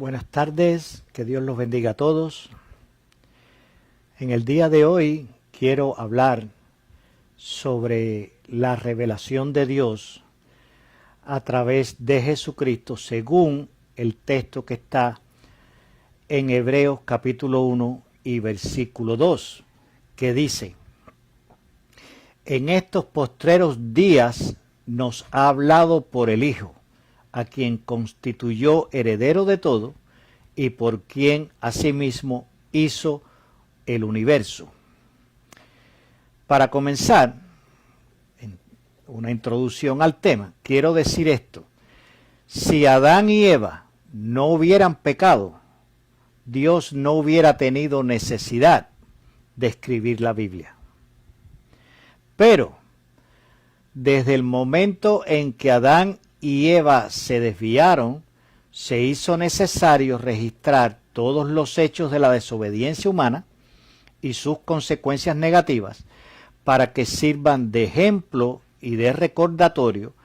Buenas tardes, que Dios los bendiga a todos. En el día de hoy quiero hablar sobre la revelación de Dios a través de Jesucristo según el texto que está en Hebreos capítulo 1 y versículo 2, que dice: En estos postreros días nos ha hablado por el Hijo, a quien constituyó heredero de todo y por quien asimismo hizo el universo. Para comenzar, una introducción al tema, quiero decir esto: si Adán y Eva no hubieran pecado, Dios no hubiera tenido necesidad de escribir la Biblia. Pero desde el momento en que Adán y Eva se desviaron, se hizo necesario registrar todos los hechos de la desobediencia humana y sus consecuencias negativas para que sirvan de ejemplo y de recordatorio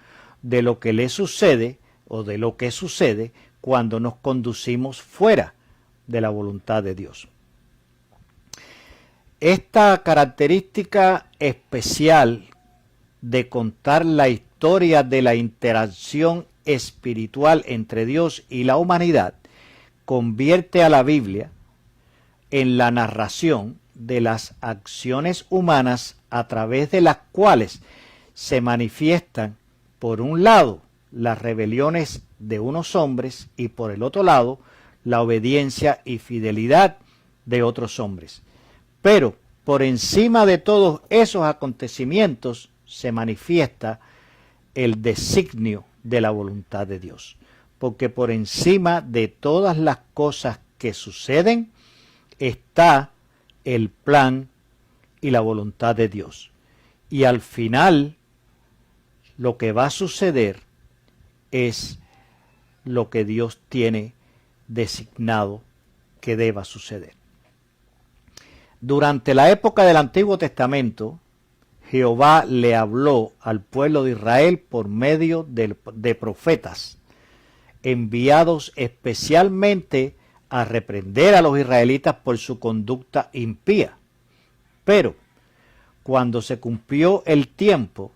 de lo que le sucede o de lo que sucede cuando nos conducimos fuera de la voluntad de Dios. Esta característica especial de contar la historia de la interacción espiritual entre Dios y la humanidad convierte a la Biblia en la narración de las acciones humanas a través de las cuales se manifiestan, por un lado, las rebeliones de unos hombres y por el otro lado, la obediencia y fidelidad de otros hombres. Pero por encima de todos esos acontecimientos se manifiesta el designio de la voluntad de Dios, porque por encima de todas las cosas que suceden está el plan y la voluntad de Dios. Y al final lo que va a suceder es lo que Dios tiene designado que deba suceder. Durante la época del Antiguo Testamento, Jehová le habló al pueblo de Israel por medio de profetas, enviados especialmente a reprender a los israelitas por su conducta impía. Pero cuando se cumplió el tiempo,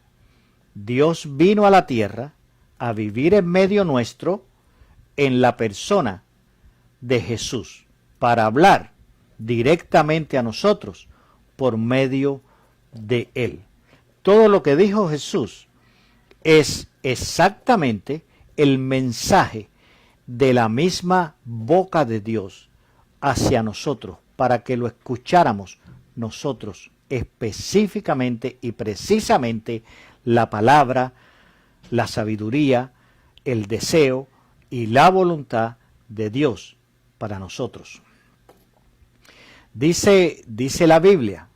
Dios vino a la tierra a vivir en medio nuestro en la persona de Jesús, para hablar directamente a nosotros por medio de Él. Todo lo que dijo Jesús es exactamente el mensaje de la misma boca de Dios hacia nosotros, para que lo escucháramos nosotros específicamente y precisamente la palabra, la sabiduría, el deseo y la voluntad de Dios para nosotros. Dice la Biblia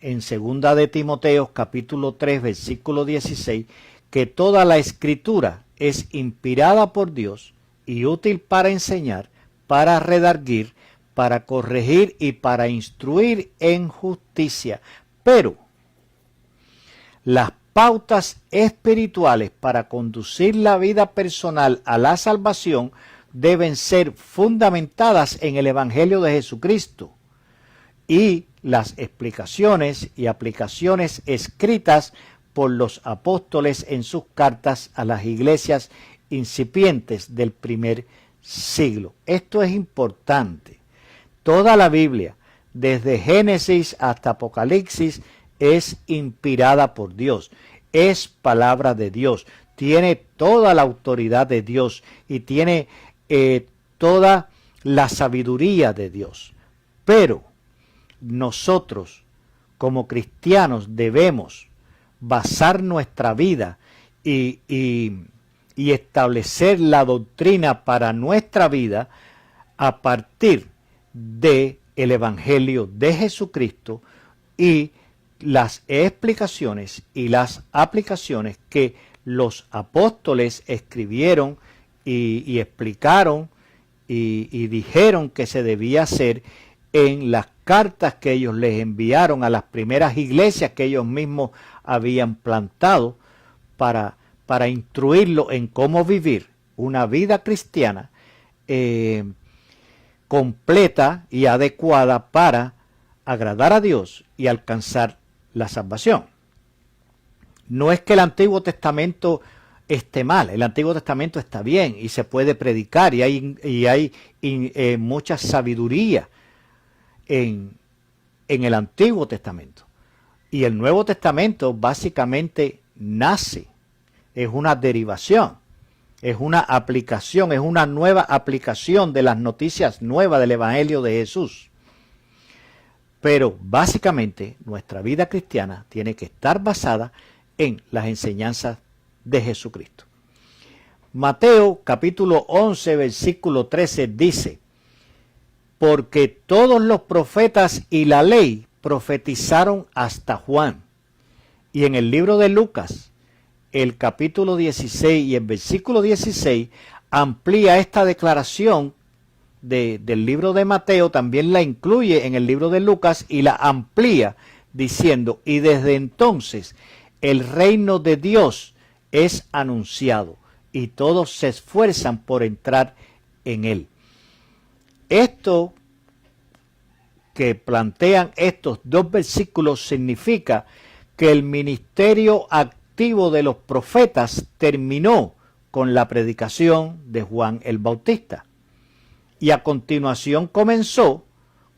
en 2 de Timoteo capítulo 3 versículo 16 que toda la escritura es inspirada por Dios y útil para enseñar, para redarguir, para corregir y para instruir en justicia. Pero las pautas espirituales para conducir la vida personal a la salvación deben ser fundamentadas en el Evangelio de Jesucristo, y las explicaciones y aplicaciones escritas por los apóstoles en sus cartas a las iglesias incipientes del primer siglo. Esto es importante. Toda la Biblia, desde Génesis hasta Apocalipsis, es inspirada por Dios, es palabra de Dios, tiene toda la autoridad de Dios y tiene toda la sabiduría de Dios. Pero nosotros, como cristianos, debemos basar nuestra vida y establecer la doctrina para nuestra vida a partir del Evangelio de Jesucristo y las explicaciones y las aplicaciones que los apóstoles escribieron y explicaron y dijeron que se debía hacer en las cartas que ellos les enviaron a las primeras iglesias que ellos mismos habían plantado para instruirlo en cómo vivir una vida cristiana completa y adecuada para agradar a Dios y alcanzar la salvación. No es que el Antiguo Testamento esté mal, el Antiguo Testamento está bien y se puede predicar y hay mucha sabiduría en el Antiguo Testamento. Y el Nuevo Testamento básicamente nace, es una derivación, es una aplicación, es una nueva aplicación de las noticias nuevas del Evangelio de Jesús. Pero básicamente nuestra vida cristiana tiene que estar basada en las enseñanzas de Jesucristo. Mateo capítulo 11 versículo 13 dice: porque todos los profetas y la ley profetizaron hasta Juan. Y en el libro de Lucas, el capítulo 16 y el versículo 16 amplía esta declaración del libro de Mateo, también la incluye en el libro de Lucas y la amplía diciendo: y desde entonces el reino de Dios es anunciado y todos se esfuerzan por entrar en él. Esto que plantean estos dos versículos significa que el ministerio activo de los profetas terminó con la predicación de Juan el Bautista. Y a continuación comenzó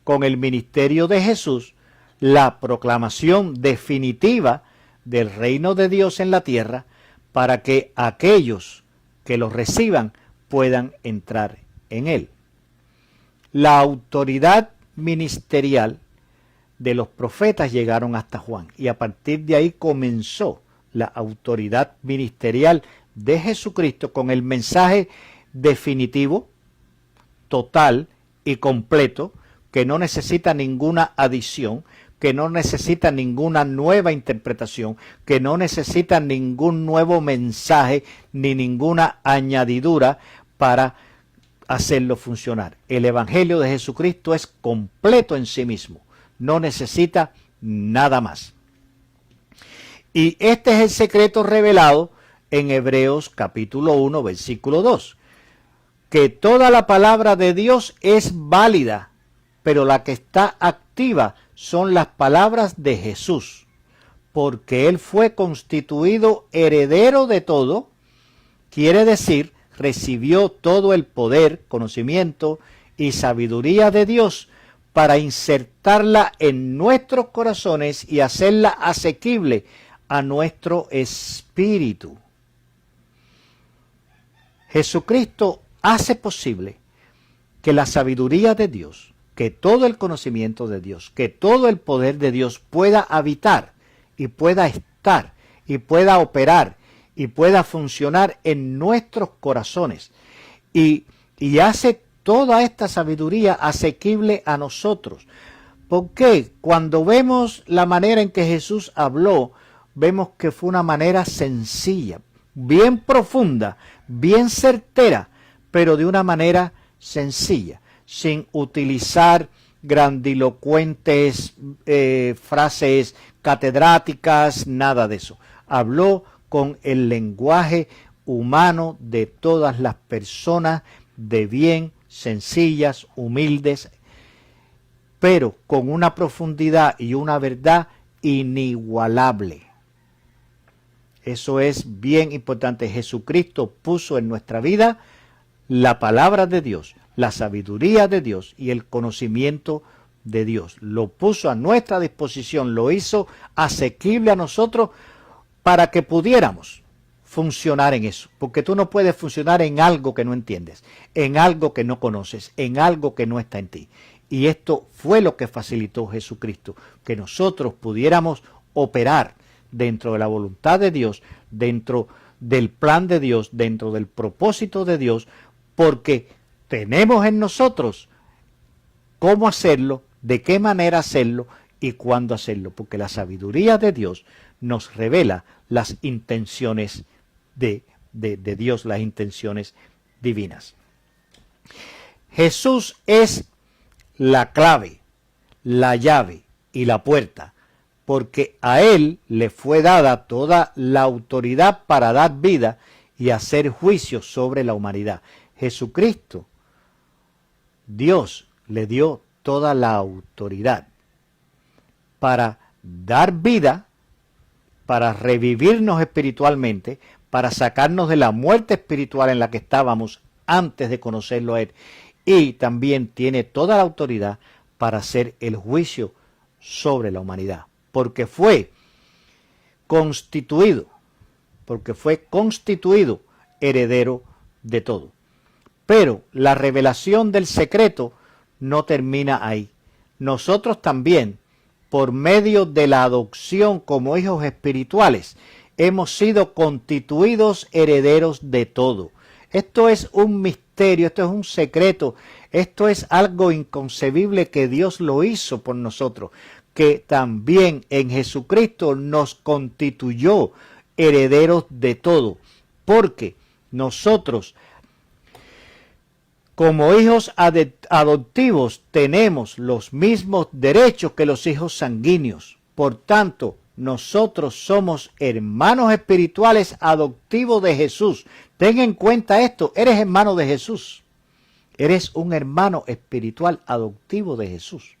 con el ministerio de Jesús la proclamación definitiva del reino de Dios en la tierra para que aquellos que lo reciban puedan entrar en él. La autoridad ministerial de los profetas llegaron hasta Juan y a partir de ahí comenzó la autoridad ministerial de Jesucristo con el mensaje definitivo, total y completo, que no necesita ninguna adición, que no necesita ninguna nueva interpretación, que no necesita ningún nuevo mensaje ni ninguna añadidura para hacerlo funcionar. El Evangelio de Jesucristo es completo en sí mismo, no necesita nada más. Y este es el secreto revelado en Hebreos capítulo 1 versículo 2, que toda la palabra de Dios es válida, pero la que está activa son las palabras de Jesús, porque Él fue constituido heredero de todo, quiere decir, recibió todo el poder, conocimiento y sabiduría de Dios para insertarla en nuestros corazones y hacerla asequible a nuestro espíritu. Jesucristo hace posible que la sabiduría de Dios, que todo el conocimiento de Dios, que todo el poder de Dios pueda habitar y pueda estar y pueda operar y pueda funcionar en nuestros corazones. Y hace toda esta sabiduría asequible a nosotros. ¿Por qué? Cuando vemos la manera en que Jesús habló, vemos que fue una manera sencilla, bien profunda, bien certera, pero de una manera sencilla, sin utilizar grandilocuentes frases catedráticas, nada de eso. Habló con el lenguaje humano de todas las personas de bien, sencillas, humildes, pero con una profundidad y una verdad inigualable. Eso es bien importante. Jesucristo puso en nuestra vida la palabra de Dios, la sabiduría de Dios y el conocimiento de Dios. Lo puso a nuestra disposición, lo hizo asequible a nosotros para que pudiéramos funcionar en eso. Porque tú no puedes funcionar en algo que no entiendes, en algo que no conoces, en algo que no está en ti. Y esto fue lo que facilitó Jesucristo, que nosotros pudiéramos operar dentro de la voluntad de Dios, dentro del plan de Dios, dentro del propósito de Dios, porque tenemos en nosotros cómo hacerlo, de qué manera hacerlo y cuándo hacerlo, porque la sabiduría de Dios nos revela las intenciones de Dios, las intenciones divinas. Jesús es la clave, la llave y la puerta, porque a Él le fue dada toda la autoridad para dar vida y hacer juicio sobre la humanidad. Jesucristo Dios le dio toda la autoridad para dar vida, para revivirnos espiritualmente, para sacarnos de la muerte espiritual en la que estábamos antes de conocerlo a Él. Y también tiene toda la autoridad para hacer el juicio sobre la humanidad, porque fue constituido heredero de todo. Pero la revelación del secreto no termina ahí. Nosotros también, por medio de la adopción como hijos espirituales, hemos sido constituidos herederos de todo. Esto es un misterio, esto es un secreto, esto es algo inconcebible que Dios lo hizo por nosotros, que también en Jesucristo nos constituyó herederos de todo, porque nosotros como hijos adoptivos tenemos los mismos derechos que los hijos sanguíneos. Por tanto, nosotros somos hermanos espirituales adoptivos de Jesús. Ten en cuenta esto, eres hermano de Jesús. Eres un hermano espiritual adoptivo de Jesús.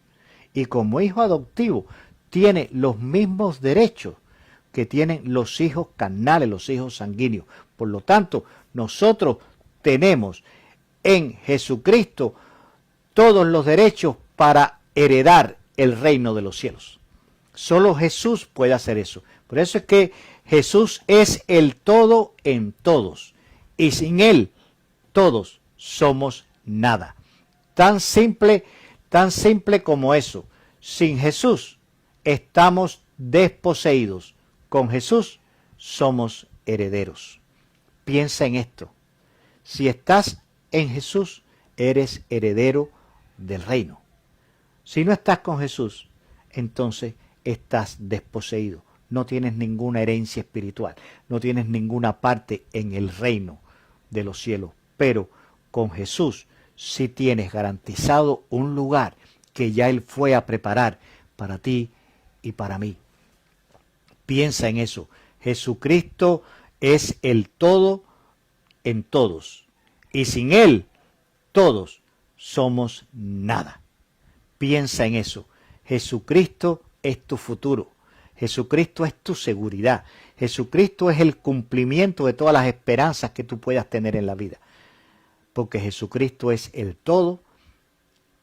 Y como hijo adoptivo, tiene los mismos derechos que tienen los hijos carnales, los hijos sanguíneos. Por lo tanto, nosotros tenemos en Jesucristo todos los derechos para heredar el reino de los cielos. Solo Jesús puede hacer eso. Por eso es que Jesús es el todo en todos. Y sin Él, todos somos nada. Tan simple como eso. Sin Jesús, estamos desposeídos. Con Jesús, somos herederos. Piensa en esto. Si estás en Jesús, eres heredero del reino. Si no estás con Jesús, entonces estás desposeído. No tienes ninguna herencia espiritual. No tienes ninguna parte en el reino de los cielos. Pero con Jesús sí tienes garantizado un lugar que ya Él fue a preparar para ti y para mí. Piensa en eso. Jesucristo es el todo en todos. Y sin Él, todos somos nada. Piensa en eso. Jesucristo es tu futuro. Jesucristo es tu seguridad. Jesucristo es el cumplimiento de todas las esperanzas que tú puedas tener en la vida. Porque Jesucristo es el todo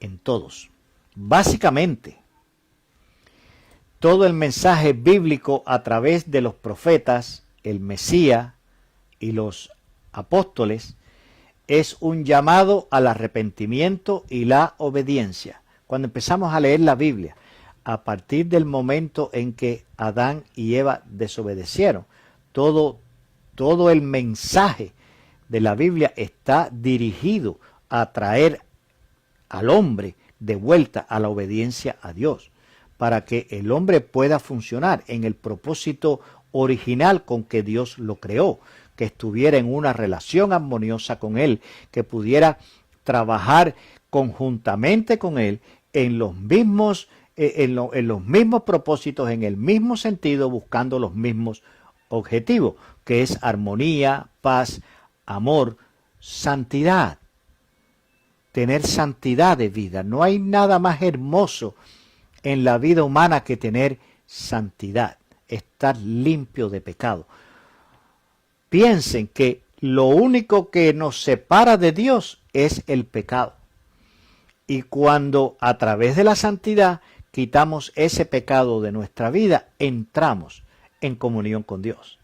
en todos. Básicamente, todo el mensaje bíblico a través de los profetas, el Mesías y los apóstoles es un llamado al arrepentimiento y la obediencia. Cuando empezamos a leer la Biblia, a partir del momento en que Adán y Eva desobedecieron, todo el mensaje de la Biblia está dirigido a traer al hombre de vuelta a la obediencia a Dios, para que el hombre pueda funcionar en el propósito original con que Dios lo creó, que estuviera en una relación armoniosa con Él, que pudiera trabajar conjuntamente con Él en los mismos propósitos, en el mismo sentido, buscando los mismos objetivos, que es armonía, paz, amor, santidad. Tener santidad de vida. No hay nada más hermoso en la vida humana que tener santidad, estar limpio de pecado. Piensen que lo único que nos separa de Dios es el pecado. Y cuando a través de la santidad quitamos ese pecado de nuestra vida, entramos en comunión con Dios,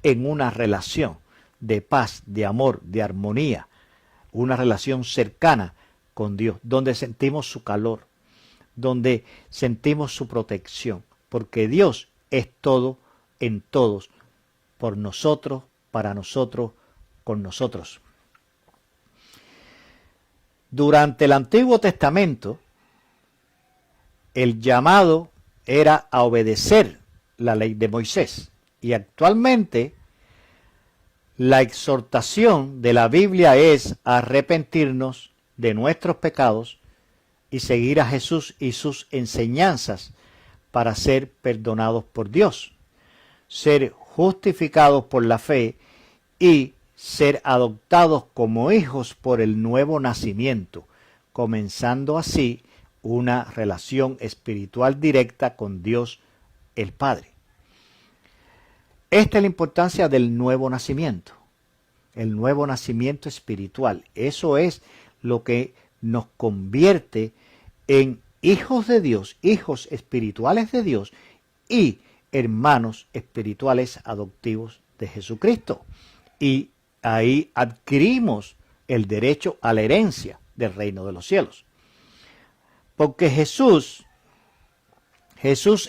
en una relación de paz, de amor, de armonía, una relación cercana con Dios, donde sentimos su calor, donde sentimos su protección, porque Dios es todo en todos, por nosotros, para nosotros, con nosotros. Durante el Antiguo Testamento, el llamado era a obedecer la ley de Moisés. Y actualmente, la exhortación de la Biblia es arrepentirnos de nuestros pecados y seguir a Jesús y sus enseñanzas para ser perdonados por Dios, ser justificados por la fe y ser adoptados como hijos por el nuevo nacimiento, comenzando así una relación espiritual directa con Dios el Padre. Esta es la importancia del nuevo nacimiento, el nuevo nacimiento espiritual. Eso es lo que nos convierte en hijos de Dios, hijos espirituales de Dios y hermanos espirituales adoptivos de Jesucristo. Y ahí adquirimos el derecho a la herencia del reino de los cielos. Porque Jesús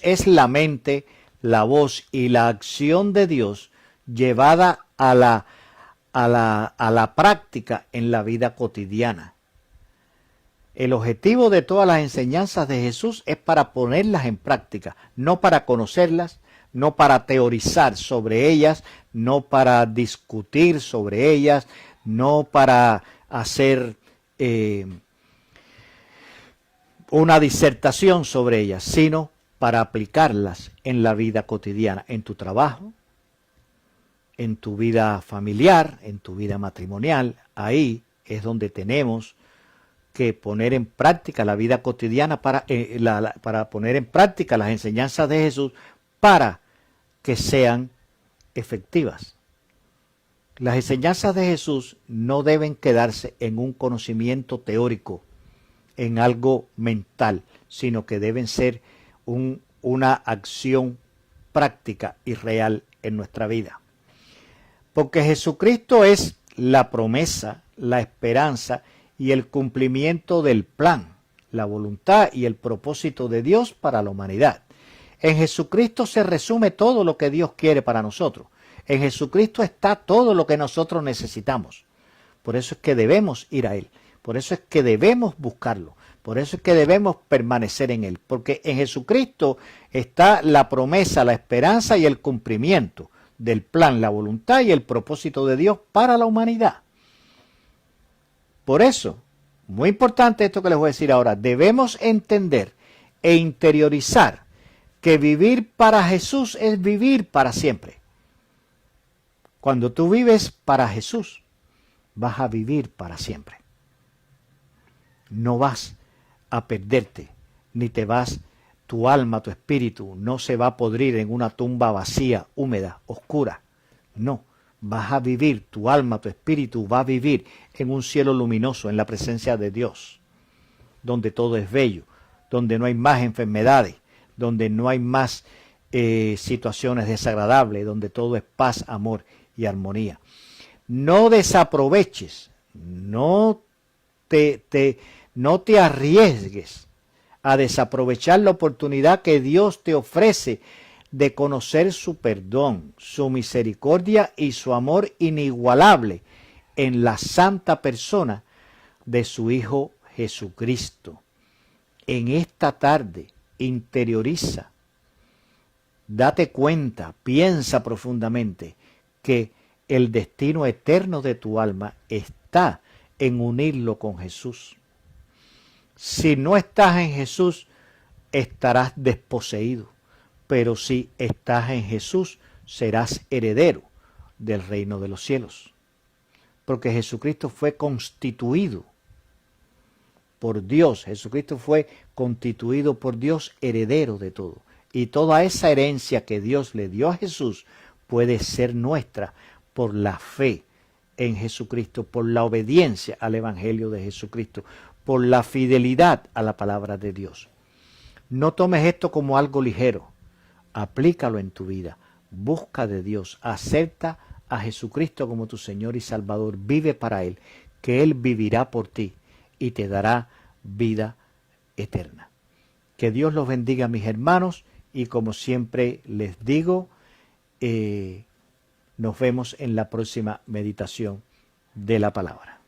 es la mente, la voz y la acción de Dios llevada a la práctica en la vida cotidiana. El objetivo de todas las enseñanzas de Jesús es para ponerlas en práctica, no para conocerlas, no para teorizar sobre ellas, no para discutir sobre ellas, no para hacer una disertación sobre ellas, sino para aplicarlas en la vida cotidiana, en tu trabajo, en tu vida familiar, en tu vida matrimonial. Ahí es donde tenemos que poner en práctica la vida cotidiana para poner en práctica las enseñanzas de Jesús para que sean efectivas. Las enseñanzas de Jesús no deben quedarse en un conocimiento teórico, en algo mental, sino que deben ser una acción práctica y real en nuestra vida. Porque Jesucristo es la promesa, la esperanza y el cumplimiento del plan, la voluntad y el propósito de Dios para la humanidad. En Jesucristo se resume todo lo que Dios quiere para nosotros. En Jesucristo está todo lo que nosotros necesitamos. Por eso es que debemos ir a Él. Por eso es que debemos buscarlo. Por eso es que debemos permanecer en Él. Porque en Jesucristo está la promesa, la esperanza y el cumplimiento del plan, la voluntad y el propósito de Dios para la humanidad. Por eso, muy importante esto que les voy a decir ahora, debemos entender e interiorizar que vivir para Jesús es vivir para siempre. Cuando tú vives para Jesús, vas a vivir para siempre. No vas a perderte, ni te vas, tu alma, tu espíritu, no se va a podrir en una tumba vacía, húmeda, oscura. No, vas a vivir, tu alma, tu espíritu va a vivir en un cielo luminoso, en la presencia de Dios, donde todo es bello, donde no hay más enfermedades, donde no hay más situaciones desagradables, donde todo es paz, amor y armonía. No desaproveches, no te arriesgues a desaprovechar la oportunidad que Dios te ofrece de conocer su perdón, su misericordia y su amor inigualable en la santa persona de su Hijo Jesucristo. En esta tarde, interioriza, date cuenta, piensa profundamente que el destino eterno de tu alma está en unirlo con Jesús. Si no estás en Jesús, estarás desposeído, pero si estás en Jesús, serás heredero del reino de los cielos. Porque Jesucristo fue constituido por Dios, Jesucristo fue constituido por Dios heredero de todo. Y toda esa herencia que Dios le dio a Jesús puede ser nuestra por la fe en Jesucristo, por la obediencia al Evangelio de Jesucristo, por la fidelidad a la palabra de Dios. No tomes esto como algo ligero, aplícalo en tu vida, busca de Dios, acepta a Jesucristo como tu Señor y Salvador, vive para Él, que Él vivirá por ti y te dará vida eterna. Que Dios los bendiga, mis hermanos, y como siempre les digo, nos vemos en la próxima meditación de la palabra.